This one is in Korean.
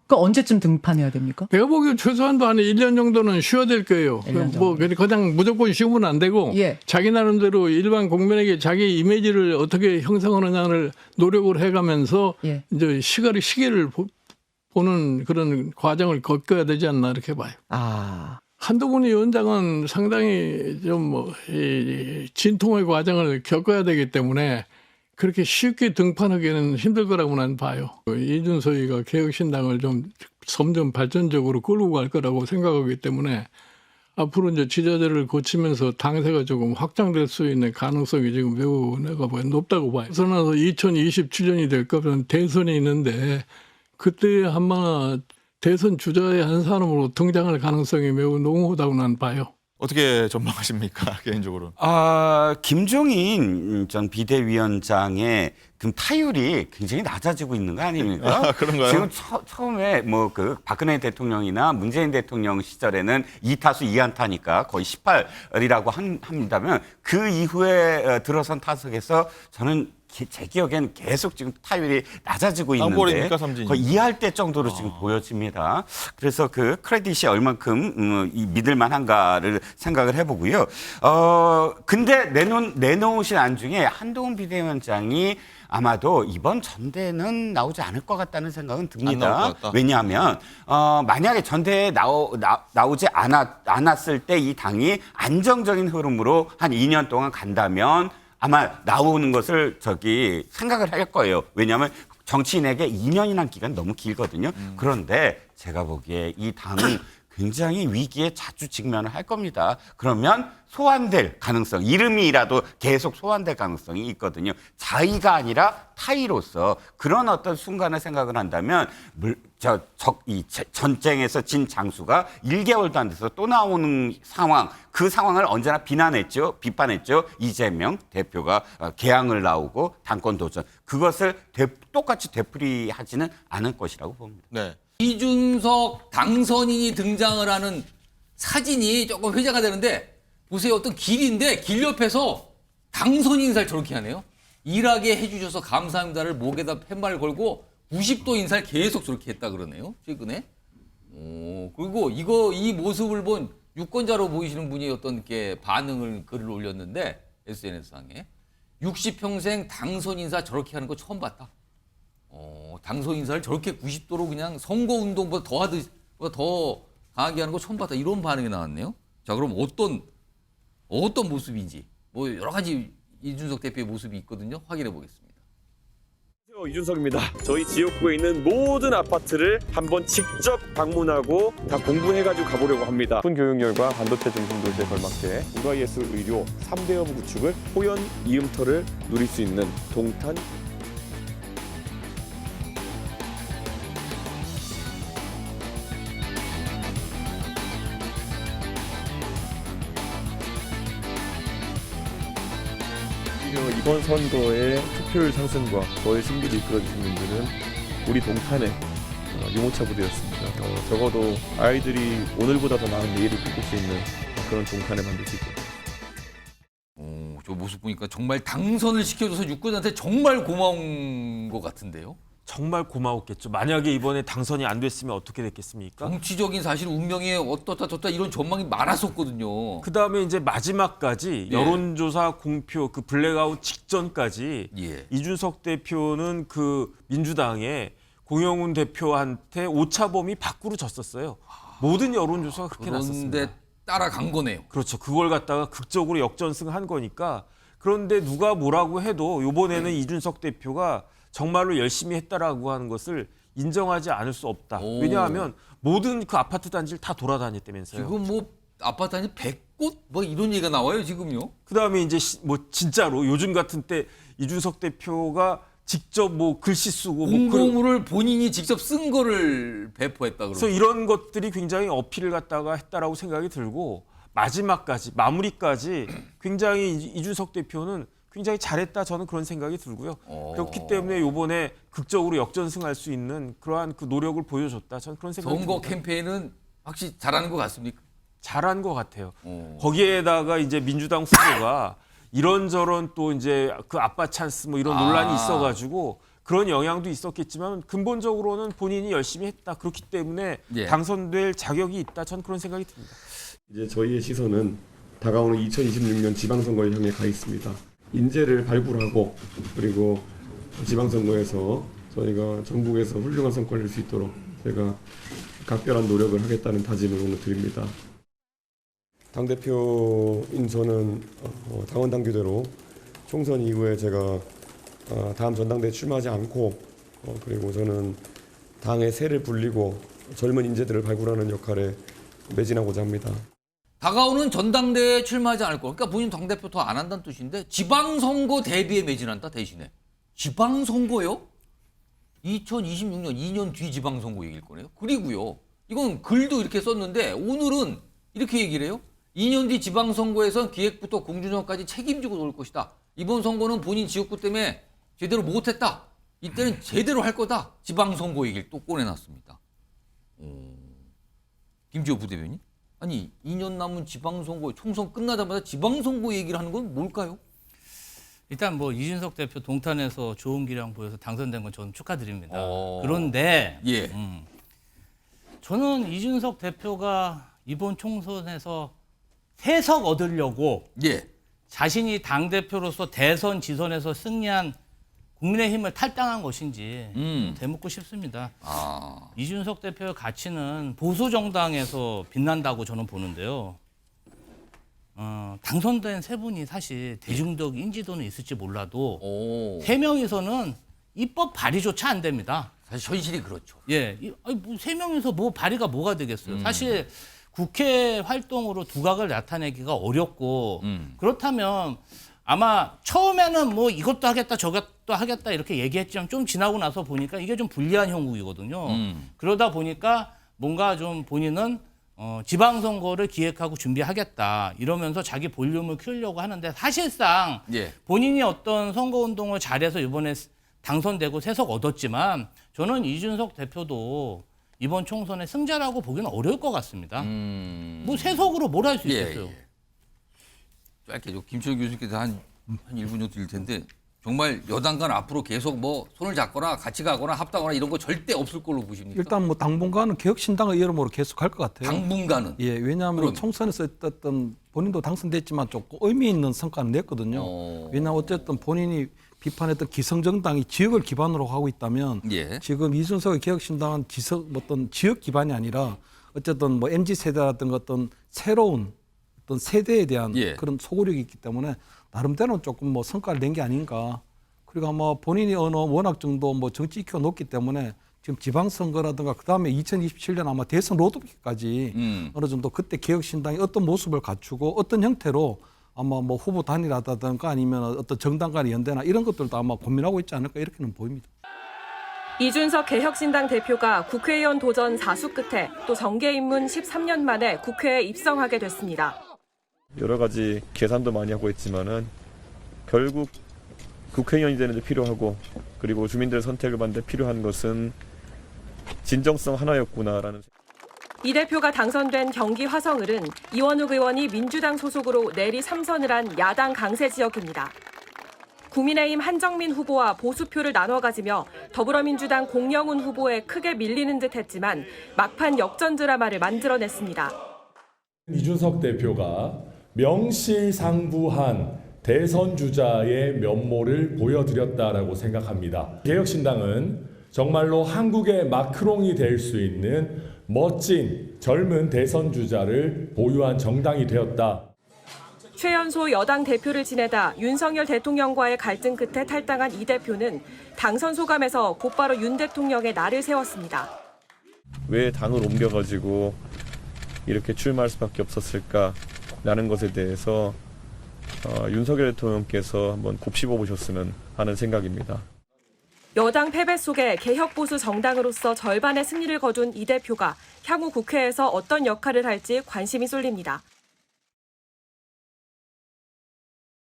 그 언제쯤 등판해야 됩니까? 내가 보기엔 최소한도 한 1년 정도는 쉬어야 될 거예요. 1년 정도. 뭐 그냥 무조건 쉬면 안 되고 예. 자기 나름대로 일반 국민에게 자기 이미지를 어떻게 형성하느냐를 노력을 해가면서 예. 이제 시기를 보는 그런 과정을 겪어야 되지 않나 이렇게 봐요. 아, 한동훈 위원장은 상당히 좀 진통의 과정을 겪어야 되기 때문에 그렇게 쉽게 등판하기는 힘들 거라고 난 봐요. 이준석이가 개혁신당을 좀 점점 발전적으로 끌고 갈 거라고 생각하기 때문에 앞으로 이제 지자체를 고치면서 당세가 조금 확장될 수 있는 가능성이 지금 매우 내가 봐요. 높다고 봐요. 그러나서 2027년이 될 거면 대선이 있는데 그때 한번 대선 주자의 한 사람으로 등장할 가능성이 매우 농후하다고 난 봐요. 어떻게 전망하십니까 개인적으로? 김종인 전 비대위원장의 그 타율이 굉장히 낮아지고 있는 거 아닙니까? 아, 그런가요? 지금 처음에 뭐 그 박근혜 대통령이나 문재인 대통령 시절에는 2타수 2안타니까 거의 18이라고 합니다면 그 이후에 들어선 타석에서 저는 제 기억에는 계속 지금 타율이 낮아지고 있는데 땅볼입니까, 삼진이? 거의 2할 때 정도로 지금 보여집니다. 그래서 그 크레딧이 얼만큼 믿을만한가를 생각을 해보고요. 근데 내놓으신 안 중에 한동훈 비대위원장이 아마도 이번 전대는 나오지 않을 것 같다는 생각은 안 듭니다. 나올 것 같다. 왜냐하면 만약에 전대에 나오지 않았을 때 이 당이 안정적인 흐름으로 한 2년 동안 간다면 아마 나오는 것을 생각을 할 거예요. 왜냐하면 정치인에게 2년이라는 기간 너무 길거든요. 그런데 제가 보기에 이 당은 굉장히 위기에 자주 직면을 할 겁니다. 그러면 소환될 가능성, 이름이라도 계속 소환될 가능성이 있거든요. 자의가 아니라 타의로서 그런 어떤 순간을 생각을 한다면 이 전쟁에서 진 장수가 1개월도 안 돼서 또 나오는 상황, 그 상황을 언제나 비판했죠. 이재명 대표가 개항을 나오고 당권 도전. 그것을 똑같이 되풀이하지는 않을 것이라고 봅니다. 네. 이준석 당선인이 등장을 하는 사진이 조금 회자가 되는데 보세요. 어떤 길인데 길 옆에서 당선인 인사를 저렇게 하네요. 일하게 해주셔서 감사합니다를 목에다 팻말을 걸고 90도 인사를 계속 저렇게 했다 그러네요. 최근에. 그리고 이 모습을 본 유권자로 보이시는 분이 어떤 게 글을 올렸는데 SNS상에 60평생 당선 인사 저렇게 하는 거 처음 봤다. 당선 인사를 저렇게 90도로 그냥 선거운동보다 더 강하게 하는 거 처음 봤다. 이런 반응이 나왔네요. 자, 그럼 어떤 모습인지 뭐 여러 가지 이준석 대표의 모습이 있거든요. 확인해 보겠습니다. 안녕하세요, 이준석입니다. 저희 지역구에 있는 모든 아파트를 한번 직접 방문하고 다 공부해가지고 가보려고 합니다. 높은 교육열과 반도체 중심 도시에 걸맞게 문화예술 의료 3대업 구축을 호연 이음터를 누릴 수 있는 동탄 이번 선거의 투표율 상승과 저의 승리를 이끌어주신 분들은 우리 동탄의 유모차 부대였습니다. 적어도 아이들이 오늘보다 더 나은 내일을 꿈꿀 수 있는 그런 동탄을 만들 수 있게 됩니다. 저 모습 보니까 정말 당선을 시켜줘서 유권자한테 정말 고마운 것 같은데요. 정말 고마웠겠죠. 만약에 이번에 당선이 안 됐으면 어떻게 됐겠습니까? 정치적인 사실 운명에 어떻다 저렇다 이런 전망이 많았었거든요. 그다음에 이제 마지막까지 예. 여론조사 공표 그 블랙아웃 직전까지 예. 이준석 대표는 그 민주당의 공영훈 대표한테 오차범위 밖으로 졌었어요. 모든 여론조사가 그렇게 났었습니다. 그런데 따라간 거네요. 그렇죠. 그걸 갖다가 극적으로 역전승한 거니까. 그런데 누가 뭐라고 해도 이번에는 이준석 대표가 정말로 열심히 했다라고 하는 것을 인정하지 않을 수 없다. 오. 왜냐하면 모든 그 아파트 단지를 다 돌아다녔다면서요. 지금 뭐 아파트 단지 100곳 뭐 이런 얘기가 나와요 지금요. 그다음에 이제 뭐 진짜로 요즘 같은 때 이준석 대표가 직접 뭐 글씨 쓰고 공고문을 본인이 직접 쓴 거를 배포했다 그러고. 그래서 이런 것들이 굉장히 어필을 갖다가 했다라고 생각이 들고 마지막까지 마무리까지 굉장히 이준석 대표는 굉장히 잘했다 저는 그런 생각이 들고요. 그렇기 때문에 이번에 극적으로 역전승할 수 있는 그러한 그 노력을 보여줬다 저는 그런 생각이 선거 듭니다. 캠페인은 확실히 잘하는 것 같습니까? 잘한 것 같아요. 거기에다가 이제 민주당 후보가 이런저런 또 이제 그 아빠 찬스 뭐 이런 논란이 있어가지고 그런 영향도 있었겠지만 근본적으로는 본인이 열심히 했다. 그렇기 때문에 예. 당선될 자격이 있다. 전 그런 생각이 듭니다. 이제 저희의 시선은 다가오는 2026년 지방선거를 향해 가 있습니다. 인재를 발굴하고 그리고 지방선거에서 저희가 전국에서 훌륭한 성과를 낼 수 있도록 제가 각별한 노력을 하겠다는 다짐을 오늘 드립니다. 당대표인 저는 당원 당규대로 총선 이후에 제가 다음 전당대에 출마하지 않고 그리고 저는 당의 새를 불리고 젊은 인재들을 발굴하는 역할에 매진하고자 합니다. 다가오는 전당대회에 출마하지 않을 거. 그러니까 본인 당대표 더 안 한다는 뜻인데 지방선거 대비에 매진한다 대신에. 지방선거요? 2026년 2년 뒤 지방선거 얘기일 거네요. 그리고요. 이건 글도 이렇게 썼는데 오늘은 이렇게 얘기를 해요. 2년 뒤 지방선거에선 기획부터 공준영까지 책임지고 놓을 것이다. 이번 선거는 본인 지역구 때문에 제대로 못했다. 이때는 제대로 할 거다. 지방선거 얘기를 또 꺼내놨습니다. 김지호 부대변인? 아니 2년 남은 지방선거 총선 끝나자마자 지방선거 얘기를 하는 건 뭘까요? 일단 뭐 이준석 대표 동탄에서 좋은 기량 보여서 당선된 건 저는 축하드립니다. 어. 그런데 예. 저는 이준석 대표가 이번 총선에서 3석 얻으려고 예. 자신이 당대표로서 대선 지선에서 승리한 국민의힘을 탈당한 것인지 되묻고 싶습니다. 아. 이준석 대표의 가치는 보수 정당에서 빛난다고 저는 보는데요. 당선된 3분이 사실 대중적 인지도는 있을지 몰라도 오. 3명이서는 입법 발의조차 안 됩니다. 사실 현실이 그렇죠. 예, 아니, 뭐 3명이서 뭐 발의가 뭐가 되겠어요. 사실 국회 활동으로 두각을 나타내기가 어렵고 그렇다면 아마 처음에는 뭐 이것도 하겠다 저것도 하겠다 이렇게 얘기했지만 좀 지나고 나서 보니까 이게 좀 불리한 형국이거든요. 그러다 보니까 뭔가 좀 본인은 지방선거를 기획하고 준비하겠다 이러면서 자기 볼륨을 키우려고 하는데 사실상 예. 본인이 어떤 선거운동을 잘해서 이번에 당선되고 3석 얻었지만 저는 이준석 대표도 이번 총선에 승자라고 보기는 어려울 것 같습니다. 뭐 3석으로 뭘 할 수 있겠어요. 짧게 김철 교수님께서 한 1분 정도 드릴 텐데 정말 여당간 앞으로 계속 뭐 손을 잡거나 같이 가거나 합당하거나 이런 거 절대 없을 걸로 보십니까? 일단 뭐 당분간은 개혁신당의 이름으로 계속 할 것 같아요. 당분간은. 예, 왜냐하면 그럼. 총선에서 어떤 본인도 당선됐지만 조금 의미 있는 성과를 냈거든요. 왜냐하면 어쨌든 본인이 비판했던 기성정당이 지역을 기반으로 하고 있다면 예. 지금 이준석의 개혁신당은 어떤 지역 기반이 아니라 어쨌든 뭐 MZ 세대라든가 어떤 새로운 어떤 세대에 대한 예. 그런 소구력이 있기 때문에 나름대로 조금 뭐 성과를 낸 게 아닌가. 그리고 아마 본인이 워낙 정도 뭐 정치 IQ가 높기 때문에 지금 지방선거라든가 그 다음에 2027년 아마 대선 로드맵까지 어느 정도 그때 개혁신당이 어떤 모습을 갖추고 어떤 형태로 아마 뭐 후보 단일화라든가 아니면 어떤 정당 간의 연대나 이런 것들도 아마 고민하고 있지 않을까 이렇게는 보입니다. 이준석 개혁신당 대표가 국회의원 도전 4수 끝에 또 정계 입문 13년 만에 국회에 입성하게 됐습니다. 여러 가지 계산도 많이 하고 있지만은 결국 국회의원이 되는 데 필요하고 그리고 주민들의 선택을 받는 데 필요한 것은 진정성 하나였구나라는. 이 대표가 당선된 경기 화성을은 이원욱 의원이 민주당 소속으로 내리 3선을 한 야당 강세 지역입니다. 국민의힘 한정민 후보와 보수표를 나눠 가지며 더불어민주당 공영훈 후보에 크게 밀리는 듯했지만 막판 역전 드라마를 만들어냈습니다. 이준석 대표가 명실상부한 대선 주자의 면모를 보여드렸다라고 생각합니다. 개혁신당은 정말로 한국의 마크롱이 될 수 있는 멋진 젊은 대선 주자를 보유한 정당이 되었다. 최연소 여당 대표를 지내다 윤석열 대통령과의 갈등 끝에 탈당한 이 대표는 당선 소감에서 곧바로 윤 대통령의 날을 세웠습니다. 왜 당을 옮겨가지고 이렇게 출마할 수밖에 없었을까라는 것에 대해서 윤석열 대통령께서 한번 곱씹어 보셨으면 하는 생각입니다. 여당 패배 속에 개혁보수 정당으로서 절반의 승리를 거둔 이 대표가 향후 국회에서 어떤 역할을 할지 관심이 쏠립니다.